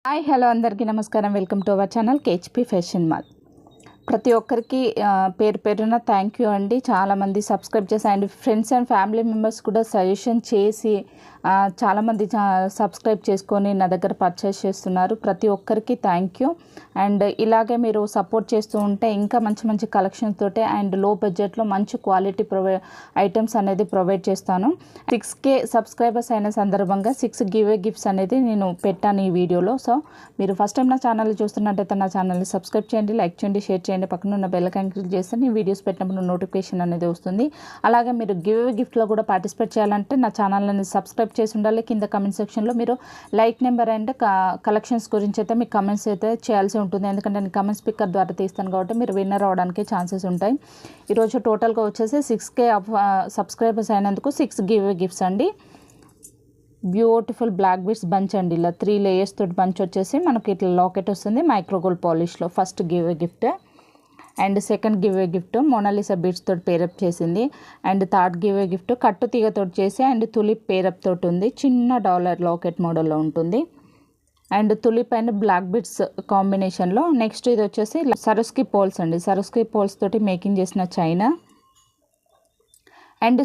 Hi hello అందరికీ నమస్కారం. Welcome to our channel కేహెచ్పి fashion mall. ప్రతి ఒక్కరికి పేరు పేరున థ్యాంక్ యూ అండి. చాలామంది సబ్స్క్రైబ్ చేసి and friends and family members కూడా సజెషన్ చేసి చాలామంది సబ్స్క్రైబ్ చేసుకొని నా దగ్గర పర్చేస్ చేస్తున్నారు. ప్రతి ఒక్కరికి థ్యాంక్ యూ. అండ్ ఇలాగే మీరు సపోర్ట్ చేస్తూ ఉంటే ఇంకా మంచి మంచి కలెక్షన్స్ తోటే అండ్ లో బడ్జెట్లో మంచి క్వాలిటీ ఐటమ్స్ అనేది ప్రొవైడ్ చేస్తాను. 6K సబ్స్క్రైబర్స్ అయిన సందర్భంగా 6 గివ్ గిఫ్ట్స్ అనేది నేను పెట్టాను ఈ వీడియోలో. సో మీరు ఫస్ట్ టైం నా ఛానల్ చూస్తున్నట్టయితే నా ఛానల్ని సబ్స్క్రైబ్ చేయండి, లైక్ చేయండి, షేర్ చేయండి. పక్కన ఉన్న బెల్ ఐకాన్ క్లిక్ చేస్తే నేను వీడియోస్ పెట్టినప్పుడు నోటిఫికేషన్ అనేది వస్తుంది. అలాగే మీరు గిఫ్ట్లో కూడా పార్టిసిపేట్ చేయాలంటే నా ఛానల్ని సబ్స్క్రైబ్ చేసి ఉండాలి. కింద కమెంట్ సెక్షన్లో మీరు లైక్ నెంబర్ అండ్ కలెక్షన్స్ గురించి అయితే మీకు కమెంట్స్ అయితే చేయాల్సి ఉంటుంది. ఎందుకంటే నేను కమెంట్ స్పీకర్ ద్వారా తీస్తాను కాబట్టి మీరు విన్నర్ అవడానికి ఛాన్సెస్ ఉంటాయి. ఈరోజు టోటల్గా వచ్చేసి 6K సబ్స్క్రైబర్స్ అయినందుకు 6 గివ్ గిఫ్ట్స్ అండి. బ్యూటిఫుల్ బ్లాక్ బీడ్స్ బంచ్ అండి. ఇలా 3 లేయర్స్ తోటి బంచ్ వచ్చేసి మనకి ఇట్లా లాకెట్ వస్తుంది మైక్రోగోల్డ్ పాలిష్లో. First give gift. And second give gift Mona Lisa beads తోటి పేరప్ చేసింది. అండ్ థర్డ్ గివ్ గిఫ్ట్ కట్టు తీగతో చేసి అండ్ తులిప్ పేరప్ తోటి ఉంది. చిన్న డాలర్ లాకెట్ మోడల్లో ఉంటుంది. And tulip and black beads కాంబినేషన్లో. నెక్స్ట్ ఇది వచ్చేసి సరస్కి పోల్స్ అండి. సరస్కి పోల్స్ తోటి మేకింగ్ చేసిన చైనా. And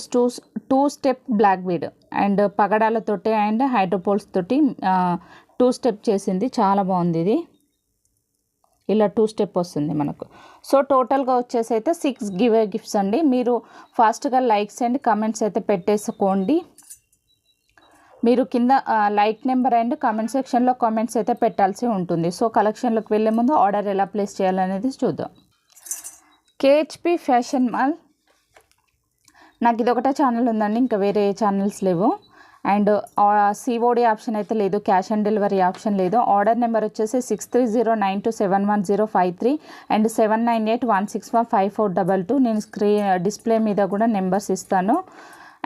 two step black bead and పగడాలతోటి అండ్ హైడ్రోపోల్స్ తోటి 2 స్టెప్ చేసింది. చాలా బాగుంది ఇది. ఇలా 2 స్టెప్ వస్తుంది మనకు. సో టోటల్గా వచ్చేసి అయితే 6 గివ్ గిఫ్ట్స్ అండి. మీరు ఫాస్ట్గా లైక్స్ అండ్ కమెంట్స్ అయితే పెట్టేసుకోండి. మీరు కింద లైక్ నెంబర్ అండ్ కామెంట్ సెక్షన్లో కామెంట్స్ అయితే పెట్టాల్సి ఉంటుంది. సో కలెక్షన్లోకి వెళ్ళే ముందు ఆర్డర్ ఎలా ప్లేస్ చేయాలనేది చూద్దాం. కేహెచ్పి ఫ్యాషన్ మాల్. నాకు ఇది ఒకటే ఛానల్ ఉందండి, ఇంకా వేరే ఛానల్స్ లేవు. అండ్ సిఓడి ఆప్షన్ అయితే లేదు, క్యాష్ ఆన్ డెలివరీ ఆప్షన్ లేదు. ఆర్డర్ నెంబర్ వచ్చేసి 6309271053 అండ్ 7981615422. నేను డిస్ప్లే మీద కూడా నెంబర్స్ ఇస్తాను.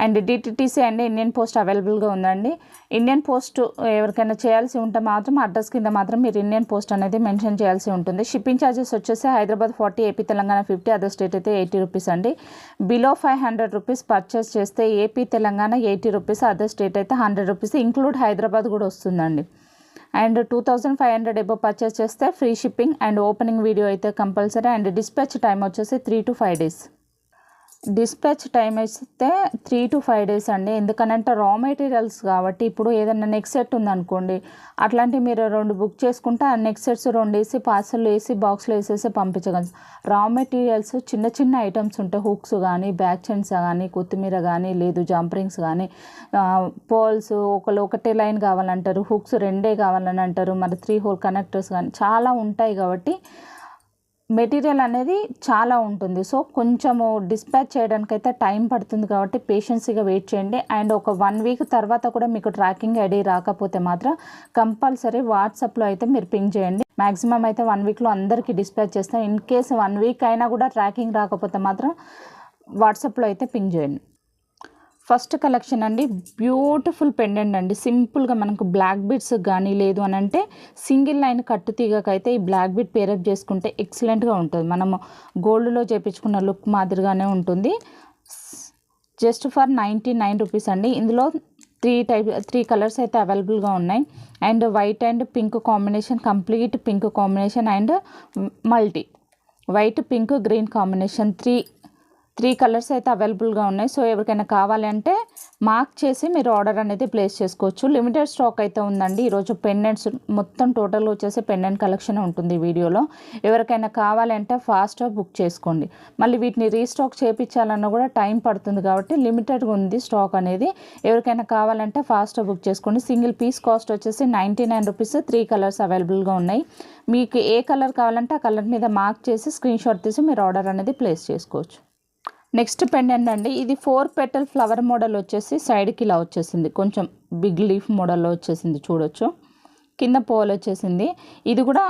And DTTC and Indian post అవైలబుల్గా ఉందండి. ఇండియన్ పోస్ట్ ఎవరికైనా చేయాల్సి ఉంటే మాత్రం అడ్రస్ కింద మాత్రం మీరు ఇండియన్ పోస్ట్ అనేది మెన్షన్ చేయాల్సి ఉంటుంది. షిప్పింగ్ ఛార్జెస్ వచ్చేసి Hyderabad 40, AP Telangana 50, other state అయితే 80 రూపీస్ అండి. బిలో 500 రూపీస్ పర్చేస్ చేస్తే AP Telangana 80 rupees, other state అయితే 100 రూపీస్, ఇంక్లూడ్ హైదరాబాద్ కూడా వస్తుందండి. అండ్ 2500 ఎబో పర్చేస్ చేస్తే free shipping and opening video అయితే కంపల్సరీ. అండ్ డిస్పాచ్ టైం వచ్చేసి 3 to 5 days. డిస్పాచ్ టైం అయితే 3 to 5 days అండి. ఎందుకనంటే రా మెటీరియల్స్ కాబట్టి ఇప్పుడు ఏదైనా నెక్స్ట్ సెట్ ఉందనుకోండి, అట్లాంటివి మీరు 2 బుక్ చేసుకుంటే ఆ నెక్స్ట్ సెట్స్ 2 వేసి పార్సల్ వేసి బాక్స్లో వేసేసి పంపించగలరు. రా మెటీరియల్స్ చిన్న చిన్న ఐటమ్స్ ఉంటాయి. హుక్స్ కానీ, బ్యాక్ చైన్స్ కానీ, కొత్తిమీర కానీ, లేదు జంపరింగ్స్ కానీ, పోల్స్ ఒకటే లైన్ కావాలంటారు, హుక్స్ 2 కావాలని అంటారు, మరి 3 హోల్ కనెక్టర్స్ కానీ చాలా ఉంటాయి కాబట్టి మెటీరియల్ అనేది చాలా ఉంటుంది. సో కొంచెము డిస్పాచ్ చేయడానికైతే టైం పడుతుంది కాబట్టి పేషెన్సీగా వెయిట్ చేయండి. అండ్ ఒక 1 week తర్వాత కూడా మీకు ట్రాకింగ్ ఐడి రాకపోతే మాత్రం కంపల్సరీ వాట్సాప్లో అయితే మీరు పింగ్ చేయండి. మ్యాక్సిమం అయితే 1 weekలో అందరికీ డిస్పాచ్ చేస్తాం. ఇన్ కేసు 1 week అయినా కూడా ట్రాకింగ్ రాకపోతే మాత్రం వాట్సాప్లో అయితే పింగ్ చేయండి. ఫస్ట్ కలెక్షన్ అండి, బ్యూటిఫుల్ పెండెంట్ అండి. సింపుల్గా మనకు బ్లాక్ బీడ్స్ కానీ లేదు అని అంటే సింగిల్ లైన్ కట్టు తీగకైతే ఈ బ్లాక్ బీడ్ పేరప్ చేసుకుంటే ఎక్సలెంట్గా ఉంటుంది. మనము గోల్డ్లో చేపించుకున్న లుక్ మాదిరిగానే ఉంటుంది. జస్ట్ ఫర్ 99 రూపీస్ అండి. ఇందులో 3 కలర్స్ అయితే అవైలబుల్గా ఉన్నాయి. And white and pink combination, complete pink combination and multi white, pink, green combination 3 colours అయితే అవైలబుల్గా ఉన్నాయి. సో ఎవరికైనా కావాలంటే మార్క్ చేసి మీరు ఆర్డర్ అనేది ప్లేస్ చేసుకోవచ్చు. లిమిటెడ్ స్టాక్ అయితే ఉందండి. ఈరోజు పెండెంట్స్ మొత్తం టోటల్గా వచ్చేసి పెండెంట్ కలెక్షన్ ఉంటుంది వీడియోలో. ఎవరికైనా కావాలంటే ఫాస్ట్గా బుక్ చేసుకోండి. మళ్ళీ వీటిని రీస్టాక్ చేయించాలన్నా కూడా టైం పడుతుంది కాబట్టి లిమిటెడ్గా ఉంది స్టాక్ అనేది. ఎవరికైనా కావాలంటే ఫాస్ట్గా బుక్ చేసుకోండి. సింగిల్ పీస్ కాస్ట్ వచ్చేసి 99 రూపీస్. 3 కలర్స్ అవైలబుల్గా ఉన్నాయి. మీకు ఏ కలర్ కావాలంటే ఆ కలర్ మీద మార్క్ చేసి స్క్రీన్ షాట్ తీసి మీరు ఆర్డర్ అనేది ప్లేస్ చేసుకోవచ్చు. నెక్స్ట్ పెండెంట్ అండి. ఇది 4 petal ఫ్లవర్ మోడల్ వచ్చేసి సైడ్కి ఇలా వచ్చేసింది, కొంచెం బిగ్ లీఫ్ మోడల్లో వచ్చేసింది చూడొచ్చు. కింద పోల్ వచ్చేసింది. ఇది కూడా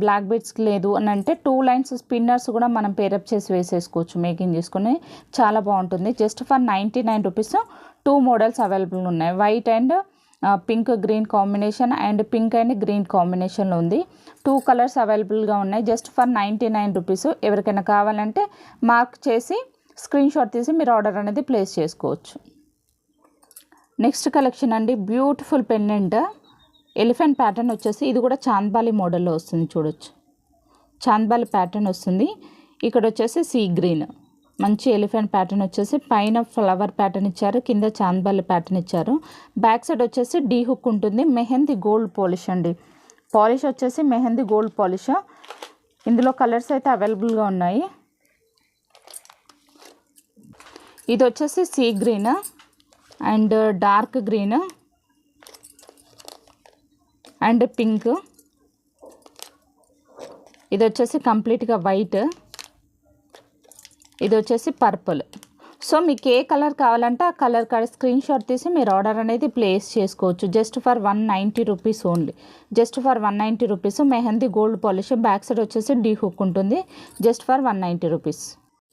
బ్లాక్ బీడ్స్కి లేదు అని అంటే 2 lines స్పిన్నర్స్ కూడా మనం పేరప్ చేసి వేసేసుకోవచ్చు, మేకింగ్ చేసుకుని చాలా బాగుంటుంది. Just for 99 rupees 2 models available ఉన్నాయి. White and pink green combination and pink and green కాంబినేషన్లో ఉంది. 2 కలర్స్ అవైలబుల్గా ఉన్నాయి. Just for 99 rupees. ఎవరికైనా కావాలంటే మార్క్ చేసి స్క్రీన్ షాట్ తీసి మీరు ఆర్డర్ అనేది ప్లేస్ చేసుకోవచ్చు. నెక్స్ట్ కలెక్షన్ అండి, బ్యూటిఫుల్ పెండెంట్. ఎలిఫెంట్ ప్యాటర్న్ వచ్చేసి ఇది కూడా చాంద్బాలి మోడల్లో వస్తుంది, చూడొచ్చు. చాంద్బాలి ప్యాటర్న్ వస్తుంది. ఇక్కడ వచ్చేసి సీ గ్రీన్ మంచి ఎలిఫెంట్ ప్యాటర్న్ వచ్చేసి పైన ఫ్లవర్ ప్యాటర్న్ ఇచ్చారు, కింద చాంద్బాలి ప్యాటర్న్ ఇచ్చారు. బ్యాక్ సైడ్ వచ్చేసి డీ హుక్ ఉంటుంది. మెహందీ గోల్డ్ పాలిష్ అండి. పాలిష్ వచ్చేసి మెహందీ గోల్డ్ పాలిష్. ఇందులో కలర్స్ అయితే అవైలబుల్గా ఉన్నాయి. ఇది వచ్చేసి sea green and dark green and pink. ఇది వచ్చేసి కంప్లీట్గా వైట్. ఇది వచ్చేసి పర్పుల్. సో మీకు ఏ కలర్ కావాలంటే ఆ కలర్ కార్డ్ స్క్రీన్ షాట్ తీసి మీరు ఆర్డర్ అనేది ప్లేస్ చేసుకోవచ్చు. Just for 190 rupees only. Just for 190 rupees. Mehndi gold polish. Back side వచ్చేసి డీ హుక్ ఉంటుంది. Just for 190 rupees.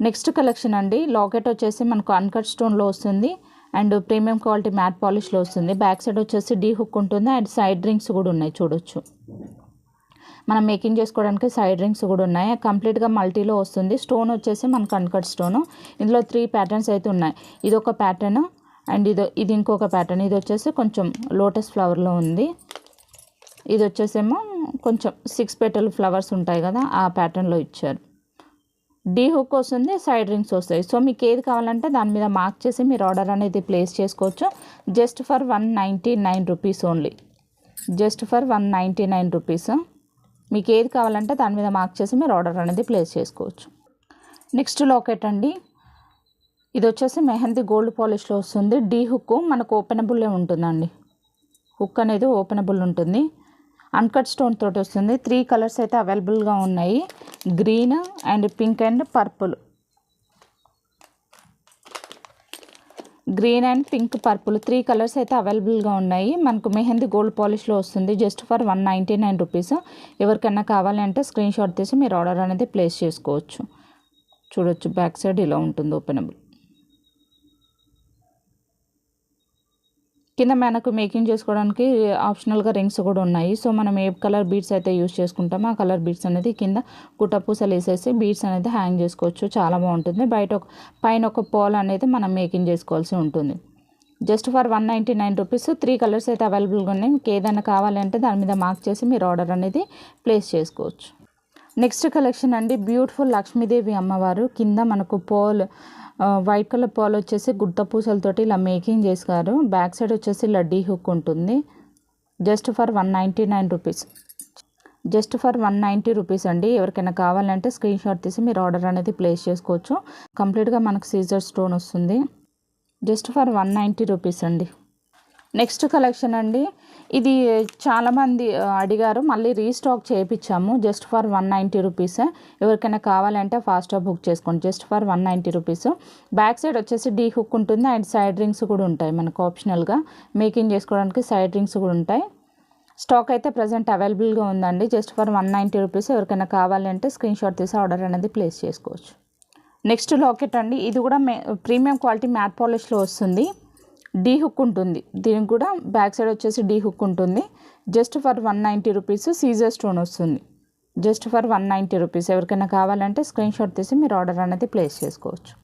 Next collection అండి. లాకెట్ వచ్చేసి మనకు అన్కట్ స్టోన్లో వస్తుంది అండ్ ప్రీమియం క్వాలిటీ మ్యాట్ పాలిష్లో వస్తుంది. బ్యాక్ సైడ్ వచ్చేసి డీ హుక్ ఉంటుంది అండ్ సైడ్ రింగ్స్ కూడా ఉన్నాయి, చూడొచ్చు. మనం మేకింగ్ చేసుకోవడానికి సైడ్ రింగ్స్ కూడా ఉన్నాయి. కంప్లీట్గా మల్టీలో వస్తుంది. స్టోన్ వచ్చేసి మనకు అన్కట్ స్టోను. ఇందులో 3 ప్యాటర్న్స్ అయితే ఉన్నాయి. ఇది ఒక ప్యాటర్న్ అండ్ ఇది ఇంకొక ప్యాటర్న్. ఇది వచ్చేసి కొంచెం లోటస్ ఫ్లవర్లో ఉంది. ఇది వచ్చేసేమో కొంచెం 6 పెటల్ ఫ్లవర్స్ ఉంటాయి కదా, ఆ ప్యాటర్న్లో ఇచ్చారు. డీ హుక్ వస్తుంది, సైడ్ రింగ్స్ వస్తాయి. సో మీకు ఏది కావాలంటే దాని మీద మార్క్ చేసి మీరు ఆర్డర్ అనేది ప్లేస్ చేసుకోవచ్చు. Just for 199 rupees only. Just for 199 rupees. మీకు ఏది కావాలంటే దాని మీద మార్క్ చేసి మీరు ఆర్డర్ అనేది ప్లేస్ చేసుకోవచ్చు. నెక్స్ట్ లాకెట్ అండి. ఇది వచ్చేసి మెహందీ గోల్డ్ పాలిష్లో వస్తుంది. డీ హుక్ మనకు ఓపెనబుల్లే ఉంటుందండి. హుక్ అనేది ఓపెనబుల్ ఉంటుంది. అన్కట్ స్టోన్ తోటి వస్తుంది. 3 కలర్స్ అయితే అవైలబుల్గా ఉన్నాయి. Green and pink and purple. Green and pink purple 3 colours అయితే అవైలబుల్గా ఉన్నాయి. మనకు మెహందీ గోల్డ్ పాలిష్లో వస్తుంది. Just for 199 rupees. ఎవరికైనా కావాలి అంటే స్క్రీన్ షాట్ తీసి మీరు ఆర్డర్ అనేది ప్లేస్ చేసుకోవచ్చు. చూడొచ్చు, బ్యాక్ సైడ్ ఇలా ఉంటుంది ఓపెనబుల్. కింద మనకు మేకింగ్ చేసుకోవడానికి ఆప్షనల్గా రింగ్స్ కూడా ఉన్నాయి. సో మనం ఏ కలర్ బీడ్స్ అయితే యూస్ చేసుకుంటామో ఆ కలర్ బీడ్స్ అనేది కింద గుట్టపూసలు వేసేసి బీడ్స్ అనేది హ్యాంగ్ చేసుకోవచ్చు. చాలా బాగుంటుంది. పైన ఒక పోల్ అనేది మనం మేకింగ్ చేసుకోవాల్సి ఉంటుంది. Just for 199 rupees. 3 కలర్స్ అయితే అవైలబుల్గా ఉన్నాయి. మీకు ఏదైనా కావాలంటే దాని మీద మార్క్ చేసి మీరు ఆర్డర్ అనేది ప్లేస్ చేసుకోవచ్చు. నెక్స్ట్ కలెక్షన్ అండి. బ్యూటిఫుల్ లక్ష్మీదేవి అమ్మవారు. కింద మనకు పోల్ వైట్ కలర్ పాల్ వచ్చేసి గుట్ట పూసలతోటి ఇలా మేకింగ్ చేశారు. బ్యాక్ సైడ్ వచ్చేసి ఇలా డీ హుక్ ఉంటుంది. Just for 199 rupees. Just for 190 rupees అండి. ఎవరికైనా కావాలంటే స్క్రీన్ షాట్ తీసి మీరు ఆర్డర్ అనేది ప్లేస్ చేసుకోవచ్చు. కంప్లీట్గా మనకు సీజర్ స్టోన్ వస్తుంది. జస్ట్ ఫర్ 190 రూపీస్ అండి. నెక్స్ట్ కలెక్షన్ అండి. ఇది చాలామంది అడిగారు, మళ్ళీ రీస్టాక్ చేయించాము. Just for 190 rupees. ఎవరికైనా కావాలంటే ఫాస్ట్గా బుక్ చేసుకోండి. Just for 190 rupees. Back side వచ్చేసి డీ హుక్ ఉంటుంది అండ్ సైడ్ రింగ్స్ కూడా ఉంటాయి. మనకు ఆప్షనల్గా మేకింగ్ చేసుకోవడానికి సైడ్ రింగ్స్ కూడా ఉంటాయి. స్టాక్ అయితే ప్రజెంట్ అవైలబుల్గా ఉందండి. Just for 190 rupees. ఎవరికైనా కావాలంటే స్క్రీన్ షాట్ తీసి ఆర్డర్ అనేది ప్లేస్ చేసుకోవచ్చు. నెక్స్ట్ లాకెట్ అండి. ఇది కూడా ప్రీమియం క్వాలిటీ మ్యాట్ పాలిష్లో వస్తుంది. డీ హుక్ ఉంటుంది. దీనికి కూడా బ్యాక్ సైడ్ వచ్చేసి డీ హుక్ ఉంటుంది. Just for 190 rupees. సీజర్ స్టోన్ వస్తుంది. Just for 190 rupees. ఎవరికైనా కావాలంటే స్క్రీన్ షాట్ తీసి మీరు ఆర్డర్ అనేది ప్లేస్ చేసుకోవచ్చు.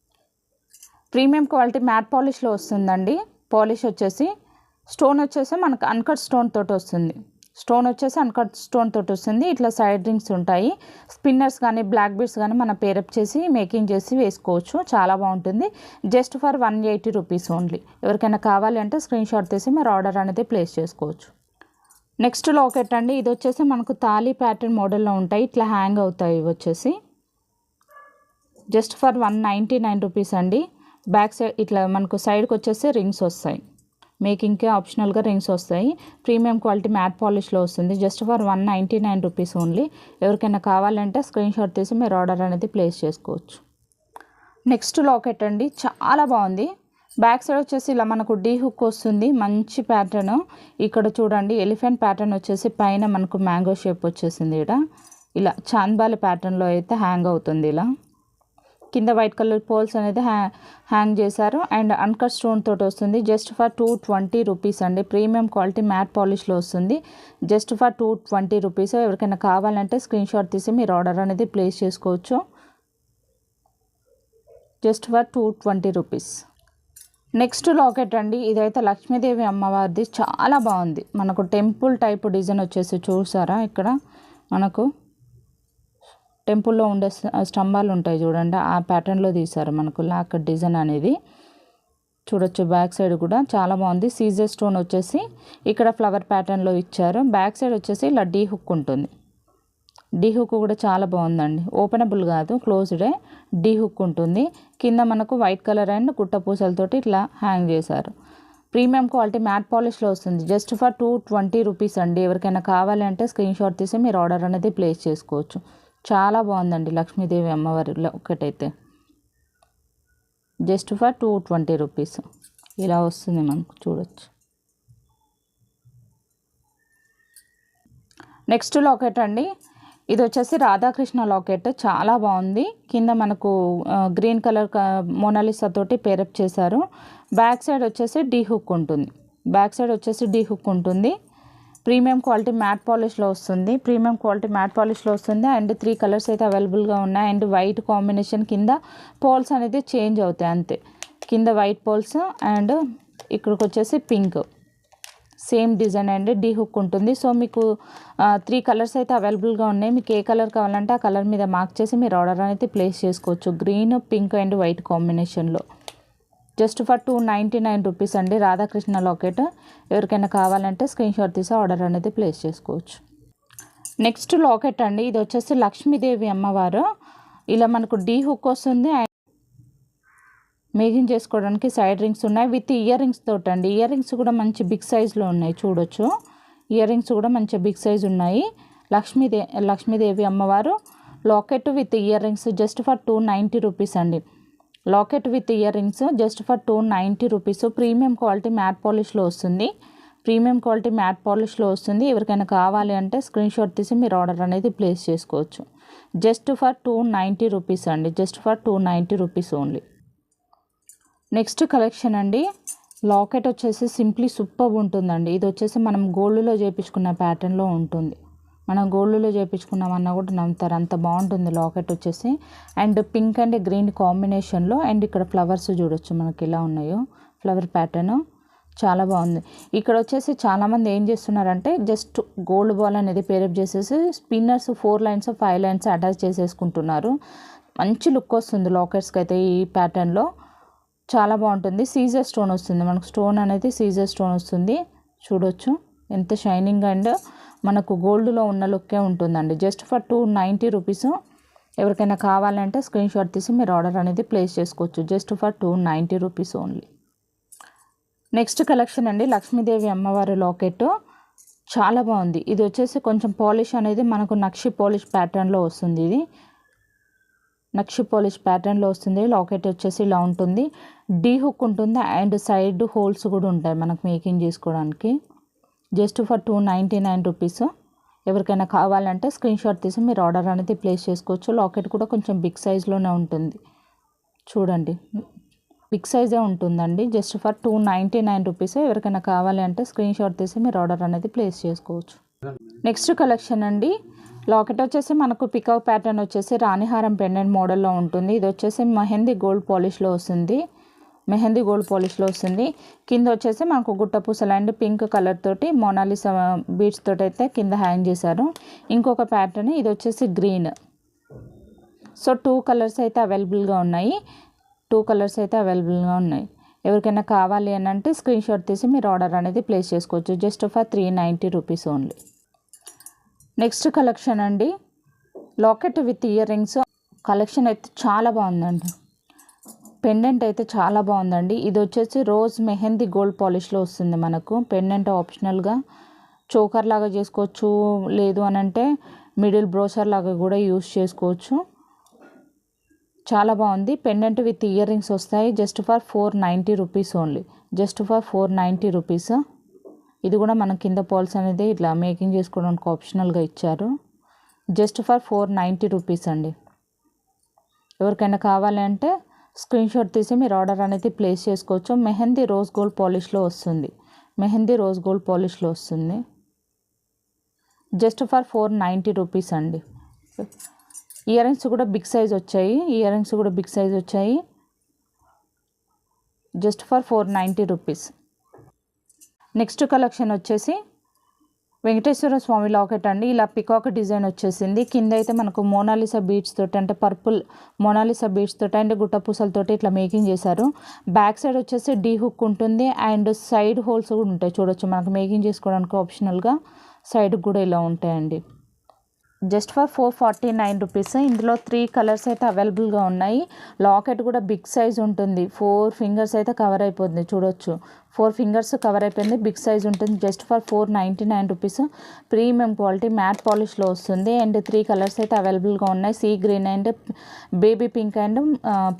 ప్రీమియం క్వాలిటీ మ్యాట్ పాలిష్లో వస్తుందండి. పాలిష్ వచ్చేసి స్టోన్ వచ్చేసి మనకు అన్కట్ స్టోన్ తోటి వస్తుంది. స్టోన్ వచ్చేసి అన్కట్ స్టోన్ తోటి వస్తుంది. ఇట్లా సైడ్ రింగ్స్ ఉంటాయి. స్పిన్నర్స్ కానీ బ్లాక్ బీడ్స్ కానీ మనం పేరప్ చేసి మేకింగ్ చేసి వేసుకోవచ్చు. చాలా బాగుంటుంది. Just for 180 rupees only. ఎవరికైనా కావాలి అంటే స్క్రీన్ షాట్ తీసి మీరు ఆర్డర్ అనేది ప్లేస్ చేసుకోవచ్చు. నెక్స్ట్ లాకెట్ అండి. ఇది వచ్చేసి మనకు తాళీ ప్యాటర్న్ మోడల్లో ఉంటాయి. ఇట్లా హ్యాంగ్ అవుతాయి. ఇవి వచ్చేసి జస్ట్ ఫర్ 199 రూపీస్ అండి. బ్యాక్ సైడ్ ఇట్లా మనకు సైడ్కి వచ్చేసి రింగ్స్ వస్తాయి. మేకింగ్కి ఆప్షనల్గా రింగ్స్ వస్తాయి. ప్రీమియం క్వాలిటీ మ్యాట్ పాలిష్లో వస్తుంది. Just for 199 rupees only. ఎవరికైనా కావాలంటే స్క్రీన్ షాట్ తీసి మీరు ఆర్డర్ అనేది ప్లేస్ చేసుకోవచ్చు. నెక్స్ట్ లాకెట్ అండి. చాలా బాగుంది. బ్యాక్ సైడ్ వచ్చేసి ఇలా మనకు డీ హుక్ వస్తుంది. మంచి ప్యాటర్న్. ఇక్కడ చూడండి, ఎలిఫెంట్ ప్యాటర్న్ వచ్చేసి పైన మనకు మ్యాంగో షేప్ వచ్చేసింది. ఇలా చాంద్బాలి ప్యాటర్న్లో అయితే హ్యాంగ్ అవుతుంది. ఇలా కింద వైట్ కలర్ పోల్స్ అనేది హ్యాంగ్ చేశారు అండ్ అన్కట్ స్టోన్ తోటి వస్తుంది. జస్ట్ ఫర్ 220 రూపీస్ అండి. ప్రీమియం క్వాలిటీ మ్యాట్ పాలిష్లో వస్తుంది. Just for 220 rupees. ఎవరికైనా కావాలంటే స్క్రీన్ షాట్ తీసి మీరు ఆర్డర్ అనేది ప్లేస్ చేసుకోవచ్చు. Just for 220 rupees. Next locket అండి, ఇదైతే లక్ష్మీదేవి అమ్మవారిది, చాలా బాగుంది. మనకు టెంపుల్ టైప్ డిజైన్ వచ్చేసి చూసారా, ఇక్కడ మనకు టెంపుల్లో ఉండే స్తంభాలు ఉంటాయి చూడండి, ఆ ప్యాటర్న్లో తీశారు మనకు లాకెట్ డిజైన్ అనేది. చూడొచ్చు బ్యాక్ సైడ్ కూడా చాలా బాగుంది. సీజర్ స్టోన్ వచ్చేసి ఇక్కడ ఫ్లవర్ ప్యాటర్న్లో ఇచ్చారు. బ్యాక్ సైడ్ వచ్చేసి ఇలా డీ హుక్ ఉంటుంది. డీ హుక్ కూడా చాలా బాగుందండి, ఓపెనబుల్ కాదు, క్లోజ్డే డీ హుక్ ఉంటుంది. కింద మనకు వైట్ కలర్ అండ్ గుట్ట పూసలతోటి ఇట్లా హ్యాంగ్ చేశారు. ప్రీమియం క్వాలిటీ మ్యాట్ పాలిష్లో వస్తుంది. జస్ట్ ఫర్ 220 రూపీస్ అండి. ఎవరికైనా కావాలంటే స్క్రీన్ షాట్ తీసి మీరు ఆర్డర్ అనేది ప్లేస్ చేసుకోవచ్చు. చాలా బాగుందండి లక్ష్మీదేవి అమ్మవారిలో ఒకటైతే. జస్ట్ ఫర్ 220 రూపీస్ ఇలా వస్తుంది మనకు, చూడొచ్చు. నెక్స్ట్ లాకెట్ అండి, ఇది వచ్చేసి రాధాకృష్ణ లాకెట్, చాలా బాగుంది. కింద మనకు గ్రీన్ కలర్ మోనాలిసా తోటి పేరప్ చేశారు. బ్యాక్ సైడ్ వచ్చేసి డీ హుక్ ఉంటుంది. బ్యాక్ సైడ్ వచ్చేసి డీ హుక్ ఉంటుంది. ప్రీమియం క్వాలిటీ మ్యాట్ పాలిష్లో వస్తుంది. ప్రీమియం క్వాలిటీ మ్యాట్ పాలిష్లో వస్తుంది. అండ్ 3 కలర్స్ అయితే అవైలబుల్గా ఉన్నాయి. అండ్ వైట్ కాంబినేషన్, కింద పోల్స్ అనేది చేంజ్ అవుతాయి అంతే. కింద వైట్ పోల్స్ అండ్ ఇక్కడికి వచ్చేసి పింక్, సేమ్ డిజైన్ అండి, డీ హుక్ ఉంటుంది. సో మీకు 3 కలర్స్ అయితే అవైలబుల్గా ఉన్నాయి. మీకు ఏ కలర్ కావాలంటే ఆ కలర్ మీద మార్క్ చేసి మీరు ఆర్డర్ అనేది ప్లేస్ చేసుకోవచ్చు. గ్రీన్, పింక్ అండ్ వైట్ కాంబినేషన్లో. జస్ట్ ఫర్ 299 రూపీస్ అండి రాధాకృష్ణ లాకెట్. ఎవరికైనా కావాలంటే స్క్రీన్ షాట్ తీసి ఆర్డర్ అనేది ప్లేస్ చేసుకోవచ్చు. నెక్స్ట్ లాకెట్ అండి, ఇది వచ్చేసి లక్ష్మీదేవి అమ్మవారు. ఇలా మనకు డీ హుక్ వస్తుంది. మేకింగ్ చేసుకోవడానికి సైడ్ రింగ్స్ ఉన్నాయి విత్ ఇయర్ రింగ్స్ తోటి అండి. ఇయర్ రింగ్స్ కూడా మంచి బిగ్ సైజ్లో ఉన్నాయి, చూడొచ్చు. ఇయర్ రింగ్స్ కూడా మంచి బిగ్ సైజ్ ఉన్నాయి. లక్ష్మీదేవి అమ్మవారు locket with ear rings just for 290 rupees అండి. Locket with ear rings just for 290 rupees. Premium quality matte పాలిష్లో వస్తుంది. ప్రీమియం క్వాలిటీ మ్యాట్ పాలిష్లో వస్తుంది. ఎవరికైనా కావాలి అంటే స్క్రీన్ షాట్ తీసి మీరు ఆర్డర్ అనేది ప్లేస్ చేసుకోవచ్చు. జస్ట్ ఫర్ 290 రూపీస్ అండి. Just for 290 rupees only. Next collection అండి, లాకెట్ వచ్చేసి సింప్లీ సూపర్ ఉంటుందండి. ఇది వచ్చేసి మనం గోల్డ్లో చేయించుకున్న ప్యాటర్న్లో ఉంటుంది. మనం గోల్డ్లో చేయించుకున్నామన్నా కూడా నమ్ముతారు, అంత బాగుంటుంది లాకెట్ వచ్చేసి. అండ్ పింక్ అండ్ గ్రీన్ కాంబినేషన్లో. అండ్ ఇక్కడ ఫ్లవర్స్ చూడొచ్చు మనకి ఎలా ఉన్నాయో, ఫ్లవర్ ప్యాటర్న్ చాలా బాగుంది. ఇక్కడ వచ్చేసి చాలామంది ఏం చేస్తున్నారంటే జస్ట్ గోల్డ్ బాల్ అనేది పేరప్ చేసేసి స్పిన్నర్స్ 4 లైన్స్ 5 లైన్స్ అటాచ్ చేసేసుకుంటున్నారు. మంచి లుక్ వస్తుంది లాకెట్స్కి అయితే ఈ ప్యాటర్న్లో, చాలా బాగుంటుంది. సీజర్ స్టోన్ వస్తుంది మనకు, స్టోన్ అనేది సీజర్ స్టోన్ వస్తుంది. చూడొచ్చు ఎంత షైనింగ్ అండ్ మనకు గోల్డ్లో ఉన్న లుక్కే ఉంటుందండి. Just for 290 rupees. ఎవరికైనా కావాలంటే స్క్రీన్ షాట్ తీసి మీరు ఆర్డర్ అనేది ప్లేస్ చేసుకోవచ్చు. Just for 290 rupees only. Next collection అండి, లక్ష్మీదేవి అమ్మవారి లాకెట్, చాలా బాగుంది. ఇది వచ్చేసి కొంచెం పాలిష్ అనేది మనకు నక్షి పాలిష్ ప్యాటర్న్లో వస్తుంది. ఇది నక్షి పాలిష్ ప్యాటర్న్లో వస్తుంది. లాకెట్ వచ్చేసి ఇలా ఉంటుంది. డీ హుక్ ఉంటుంది అండ్ సైడ్ హోల్స్ కూడా ఉంటాయి మనకు మేకింగ్ చేసుకోవడానికి. Just for 299 rupees. ఎవరికైనా కావాలంటే స్క్రీన్ షాట్ తీసి మీరు ఆర్డర్ అనేది ప్లేస్ చేసుకోవచ్చు. లాకెట్ కూడా కొంచెం బిగ్ సైజ్లోనే ఉంటుంది, చూడండి బిగ్ సైజే ఉంటుందండి. Just for 299 rupees. ఎవరికైనా కావాలి అంటే స్క్రీన్ షాట్ తీసి మీరు ఆర్డర్ అనేది ప్లేస్ చేసుకోవచ్చు. నెక్స్ట్ కలెక్షన్ అండి, లాకెట్ వచ్చేసి మనకు పికాక్ ప్యాటర్న్ వచ్చేసి రాణిహారం పెండెంట్ మోడల్లో ఉంటుంది. ఇది వచ్చేసి మెహందీ గోల్డ్ పాలిష్లో వస్తుంది. మెహందీ గోల్డ్ పాలిష్లో వస్తుంది. కింద వచ్చేసి మనకు గుట్ట పూసలు అండ్ పింక్ కలర్ తోటి మోనాలిసా బీడ్స్ తోటి అయితే కింద హ్యాంగ్ చేశారు. ఇంకొక ప్యాటర్న్ ఇది వచ్చేసి గ్రీన్. సో 2 కలర్స్ అయితే అవైలబుల్గా ఉన్నాయి. 2 కలర్స్ అయితే అవైలబుల్గా ఉన్నాయి. ఎవరికైనా కావాలి అని అంటే స్క్రీన్ షాట్ తీసి మీరు ఆర్డర్ అనేది ప్లేస్ చేసుకోవచ్చు. Just for 390 rupees only. Next collection అండి, locket with ear rings collection అయితే చాలా బాగుందండి. పెండెంట్ అయితే చాలా బాగుందండి. ఇది వచ్చేసి రోజ్ మెహందీ గోల్డ్ పాలిష్లో వస్తుంది మనకు. పెండెంట్ ఆప్షనల్గా చోకర్ లాగా చేసుకోవచ్చు, లేదు అని అంటే మిడిల్ బ్రోషర్ లాగా కూడా యూస్ చేసుకోవచ్చు. చాలా బాగుంది. పెండెంట్ విత్ ఇయర్ రింగ్స్ వస్తాయి. Just for 490 rupees only. Just for 490 rupees. ఇది కూడా మన కింద పాల్స్ అనేది ఇట్లా మేకింగ్ చేసుకోవడానికి ఆప్షనల్గా ఇచ్చారు. జస్ట్ ఫర్ 490 రూపీస్ అండి. ఎవరికైనా కావాలి అంటే స్క్రీన్ షాట్ తీసి మీరు ఆర్డర్ అనేది ప్లేస్ చేసుకోవచ్చు. మెహందీ రోజ్ గోల్డ్ పాలిష్లో వస్తుంది. మెహందీ రోజ్ గోల్డ్ పాలిష్లో వస్తుంది. జస్ట్ ఫర్ 490 రూపీస్ అండి. ఇయర్ రింగ్స్ కూడా బిగ్ సైజ్ వచ్చాయి. ఇయర్ రింగ్స్ కూడా బిగ్ సైజ్ వచ్చాయి. Just for 490 rupees. Next collection వచ్చేసి వెంకటేశ్వర స్వామి లాకెట్ అండి. ఇలా పికాక్ డిజైన్ వచ్చేసింది. కింద అయితే మనకు మోనాలిసా బీడ్స్ తోటి అంటే పర్పుల్ మోనాలిసా బీడ్స్ తోటి అండ్ గుట్ట పూసలతోటి ఇట్లా మేకింగ్ చేశారు. బ్యాక్ సైడ్ వచ్చేసి డీ హుక్ ఉంటుంది అండ్ సైడ్ హోల్స్ కూడా ఉంటాయి. చూడొచ్చు మనకు మేకింగ్ చేసుకోవడానికి ఆప్షనల్గా సైడ్ కూడా ఇలా ఉంటాయండి. Just for 449 rupees. ఇందులో 3 కలర్స్ అయితే అవైలబుల్గా ఉన్నాయి. లాకెట్ కూడా బిగ్ సైజ్ ఉంటుంది. 4 ఫింగర్స్ అయితే కవర్ అయిపోతుంది. చూడొచ్చు 4 ఫింగర్స్ కవర్ అయిపోయింది. బిగ్ సైజ్ ఉంటుంది. Just for 499 rupees. Premium quality matte పాలిష్లో వస్తుంది అండ్ 3 కలర్స్ అయితే అవైలబుల్గా ఉన్నాయి. Sea green and baby pink and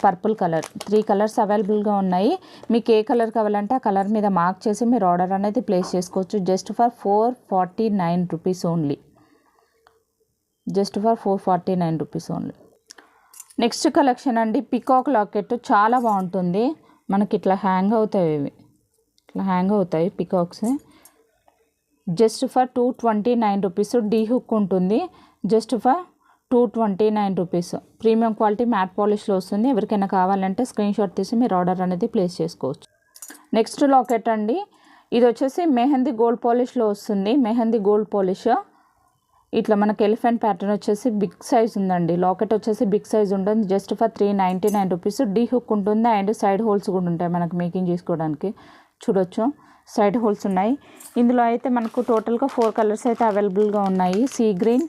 purple colour 3 colours అవైలబుల్గా ఉన్నాయి. మీకు ఏ కలర్ కావాలంటే ఆ కలర్ మీద మార్క్ చేసి మీరు ఆర్డర్ అనేది ప్లేస్ చేసుకోవచ్చు. Just for 449 rupees only. Just for 449 rupees only. Next collection అండి పికాక్ లాకెట్. చాలా బాగుంటుంది. మనకి ఇట్లా హ్యాంగ్ అవుతాయి. ఇవి ఇట్లా హ్యాంగ్ అవుతాయి peacocks. Just for 229 rupees. D hook ఉంటుంది. Just for 229 rupees. Premium quality matte పాలిష్లో వస్తుంది. ఎవరికైనా కావాలంటే స్క్రీన్ షాట్ తీసి మీరు ఆర్డర్ అనేది ప్లేస్ చేసుకోవచ్చు. నెక్స్ట్ లాకెట్ అండి. ఇది వచ్చేసి మెహందీ గోల్డ్ పాలిష్లో వస్తుంది. మెహందీ గోల్డ్ పాలిష్ ఇట్లా మనకి ఎలిఫెంట్ ప్యాటర్న్ వచ్చేసి బిగ్ సైజ్ ఉందండి. లాకెట్ వచ్చేసి బిగ్ సైజ్ ఉంటుంది. Just for 399 rupees. D hook ఉంటుంది అండ్ సైడ్ హోల్స్ కూడా ఉంటాయి మనకు మేకింగ్ చేసుకోవడానికి. చూడొచ్చు సైడ్ హోల్స్ ఉన్నాయి. ఇందులో అయితే మనకు టోటల్గా 4 కలర్స్ అయితే అవైలబుల్గా ఉన్నాయి. Sea green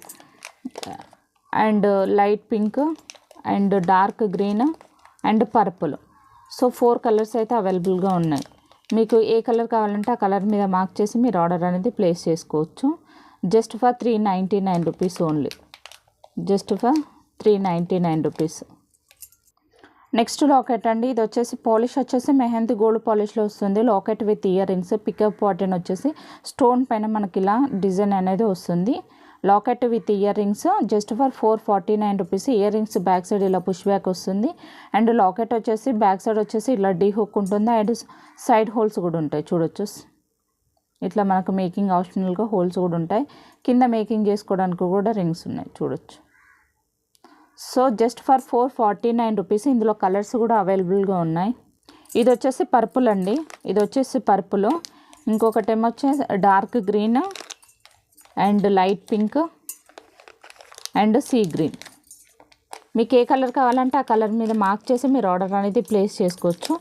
and light pink and dark green and purple. So 4 colours అయితే అవైలబుల్గా ఉన్నాయి. మీకు ఏ కలర్ కావాలంటే ఆ కలర్ మీద మార్క్ చేసి మీరు ఆర్డర్ అనేది ప్లేస్ చేసుకోవచ్చు. Just for 399 rupees only. Just for 399 rupees. Next locket అండి. ఇది వచ్చేసి పాలిష్ వచ్చేసి మెహందీ గోల్డ్ పాలిష్లో వస్తుంది. Locket with ear rings. పికప్ పాటర్న్ వచ్చేసి స్టోన్ పైన మనకి ఇలా డిజైన్ అనేది వస్తుంది. Locket with ear rings. Just for 449 rupees. Ear rings back side ఇలా పుష్ బ్యాక్ వస్తుంది అండ్ లాకెట్ వచ్చేసి బ్యాక్ సైడ్ వచ్చేసి ఇలా డీ హుక్ ఉంటుంది అండ్ సైడ్ హోల్స్ కూడా ఉంటాయి. చూడొచ్చు ఇట్లా మనకు మేకింగ్ ఆప్షనల్గా హోల్స్ కూడా ఉంటాయి. కింద మేకింగ్ చేసుకోవడానికి కూడా రింగ్స్ ఉన్నాయి. చూడొచ్చు. So just for 449 rupees. ఇందులో కలర్స్ కూడా అవైలబుల్గా ఉన్నాయి. ఇది వచ్చేసి పర్పుల్ అండి. ఇది వచ్చేసి పర్పుల్. ఇంకొకటి ఏమొచ్చేసి dark green and light pink and sea green. మీకు ఏ కలర్ కావాలంటే ఆ కలర్ మీద మార్క్ చేసి మీరు ఆర్డర్ అనేది ప్లేస్ చేసుకోవచ్చు.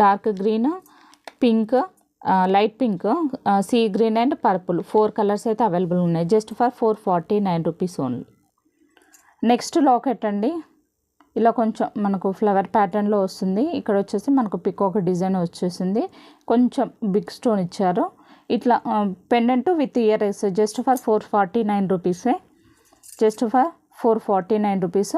Dark green, pink, light pink, see green and purple 4 colours అయితే అవైలబుల్ ఉన్నాయి. Just for 449 rupees only. Next locket అండి. ఇలా కొంచెం మనకు ఫ్లవర్ ప్యాటర్న్లో వస్తుంది. ఇక్కడ వచ్చేసి మనకు పికాక్ డిజైన్ వచ్చేసింది. కొంచెం బిగ్ స్టోన్ ఇచ్చారు. ఇట్లా pendant with ear rings. Just for 449 రూపీసే. Just for 449 rupees.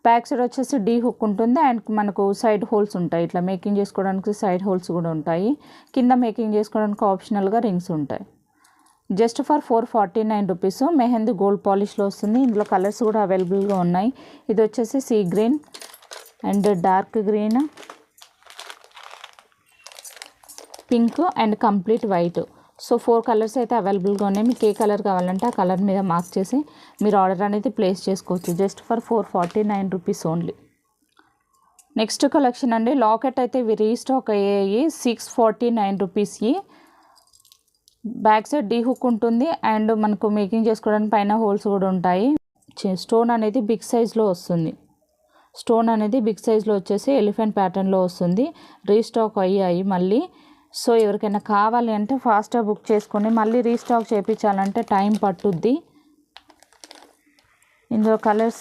Back side వచ్చేసి డీ హుక్ ఉంటుంది అండ్ మనకు సైడ్ హోల్స్ ఉంటాయి. ఇట్లా మేకింగ్ చేసుకోవడానికి సైడ్ హోల్స్ కూడా ఉంటాయి. కింద మేకింగ్ చేసుకోవడానికి ఆప్షనల్గా రింగ్స్ ఉంటాయి. Just for 449 rupees. Mehndi gold పాలిష్లో వస్తుంది. ఇందులో కలర్స్ కూడా అవైలబుల్గా ఉన్నాయి. ఇది వచ్చేసి sea green and dark green, pink and complete white. So 4 colours అయితే అవైలబుల్గా ఉన్నాయి. మీకు ఏ కలర్ కావాలంటే ఆ కలర్ మీద మార్క్ చేసి మీరు ఆర్డర్ అనేది ప్లేస్ చేసుకోవచ్చు. Just for 449 rupees only. Next collection అండి. లాకెట్ అయితే ఇవి రీస్టాక్ అయ్యాయి. 649 రూపీస్కి. బ్యాక్ సైడ్ డీ హుక్ ఉంటుంది అండ్ మనకు మేకింగ్ చేసుకోవడానికి పైన హోల్స్ కూడా ఉంటాయి. స్టోన్ అనేది బిగ్ సైజ్లో వస్తుంది. స్టోన్ అనేది బిగ్ సైజ్లో వచ్చేసి ఎలిఫెంట్ ప్యాటర్న్లో వస్తుంది. రీస్టాక్ అయ్యాయి మళ్ళీ. సో ఎవరికైనా కావాలి అంటే ఫాస్ట్గా బుక్ చేసుకొని మళ్ళీ రీస్టాక్ చేయించాలంటే టైం పట్టుద్ది. ఇందులో కలర్స్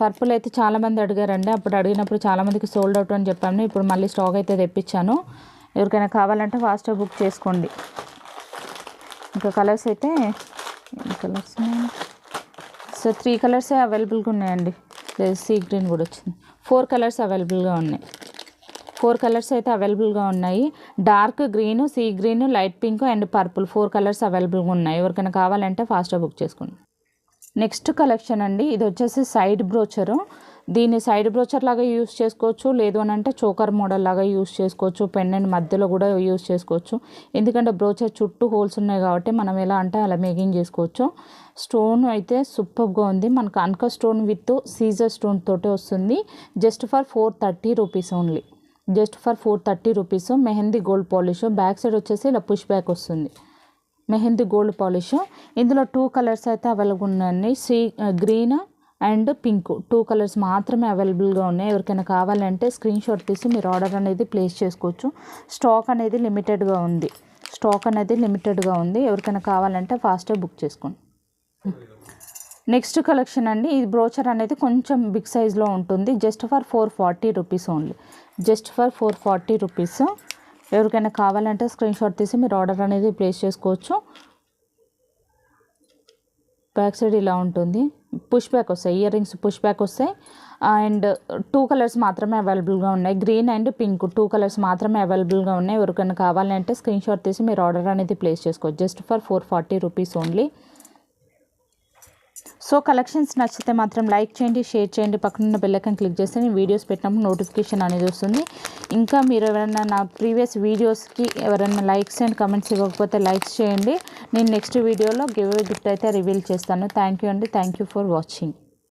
పర్పుల్ అయితే చాలామంది అడిగారండి. అప్పుడు అడిగినప్పుడు చాలామందికి సోల్డ్ అవుట్ అని చెప్పాను. ఇప్పుడు మళ్ళీ స్టాక్ అయితే తెప్పించాను. ఎవరికైనా కావాలంటే ఫాస్ట్గా బుక్ చేసుకోండి. ఇంకా కలర్స్ అయితే కలర్స్ సో 3 కలర్సే అవైలబుల్గా ఉన్నాయండి. లేదు సీ గ్రీన్ కూడా వచ్చింది. 4 కలర్స్ అవైలబుల్గా ఉన్నాయి. 4 కలర్స్ అయితే అవైలబుల్గా ఉన్నాయి. Dark green, sea green, light pink and purple 4 colours అవైలబుల్గా ఉన్నాయి. ఎవరికైనా కావాలంటే ఫాస్ట్గా బుక్ చేసుకోండి. నెక్స్ట్ కలెక్షన్ అండి. ఇది వచ్చేసి సైడ్ బ్రోచరు. దీన్ని సైడ్ బ్రోచర్ లాగా యూస్ చేసుకోవచ్చు. లేదు అని అంటే చోకర్ మోడల్ లాగా యూస్ చేసుకోవచ్చు. పెండెంట్ మధ్యలో కూడా యూస్ చేసుకోవచ్చు. ఎందుకంటే బ్రోచర్ చుట్టూ హోల్స్ ఉన్నాయి కాబట్టి మనం ఎలా అంటే అలా మేకింగ్ చేసుకోవచ్చు. స్టోన్ అయితే సూపర్గా ఉంది. మనకు అన్క స్టోన్ విత్ సీజర్ స్టోన్ తోటి వస్తుంది. Just for 430 rupees only. Just for 430 rupees. Mehndi gold polish, back side వచ్చేసి ఇలా పుష్ బ్యాక్ వస్తుంది. Mehndi gold polish. ఇందులో 2 కలర్స్ అయితే అవైలబుల్ ఉన్నాయండి. గ్రీన్ అండ్ పింక్ 2 కలర్స్ మాత్రమే అవైలబుల్గా ఉన్నాయి. ఎవరికైనా కావాలంటే స్క్రీన్ షాట్ తీసి మీరు ఆర్డర్ అనేది ప్లేస్ చేసుకోవచ్చు. స్టాక్ అనేది లిమిటెడ్గా ఉంది. ఎవరికైనా కావాలంటే ఫాస్ట్గా బుక్ చేసుకోండి. నెక్స్ట్ కలెక్షన్ అండి. ఈ బ్రోచర్ అనేది కొంచెం బిగ్ సైజ్లో ఉంటుంది. Just for 440 rupees only. Just for 440 rupees. ఎవరికైనా కావాలంటే స్క్రీన్ షాట్ తీసి మీరు ఆర్డర్ అనేది ప్లేస్ చేసుకోవచ్చు. బ్యాక్ సైడ్ ఇలా ఉంటుంది. పుష్ బ్యాక్ వస్తాయి, ఇయర్ రింగ్స్ పుష్ బ్యాక్ వస్తాయి. అండ్ 2 కలర్స్ మాత్రమే అవైలబుల్గా ఉన్నాయి. గ్రీన్ అండ్ పింక్ 2 కలర్స్ మాత్రమే అవైలబుల్గా ఉన్నాయి. ఎవరికైనా కావాలంటే స్క్రీన్ షాట్ తీసి మీరు ఆర్డర్ అనేది ప్లేస్ చేసుకోవచ్చు. Just for 440 rupees only. So collections నచ్చితే మాత్రం లైక్ చేయండి, షేర్ చేయండి, పక్కనున్న బెల్ ఐకాన్ క్లిక్ చేస్తే నేను వీడియోస్ పెట్టినప్పుడు నోటిఫికేషన్ అనేది వస్తుంది. ఇంకా మీరు ఎవరైనా నా ప్రీవియస్ వీడియోస్కి ఎవరైనా లైక్స్ అండ్ కమెంట్స్ ఇవ్వకపోతే లైక్స్ చేయండి. నేను నెక్స్ట్ వీడియోలో గివ్ అవే గిఫ్ట్ అయితే రివీల్ చేస్తాను. థ్యాంక్ యూ అండి. Thank you for watching.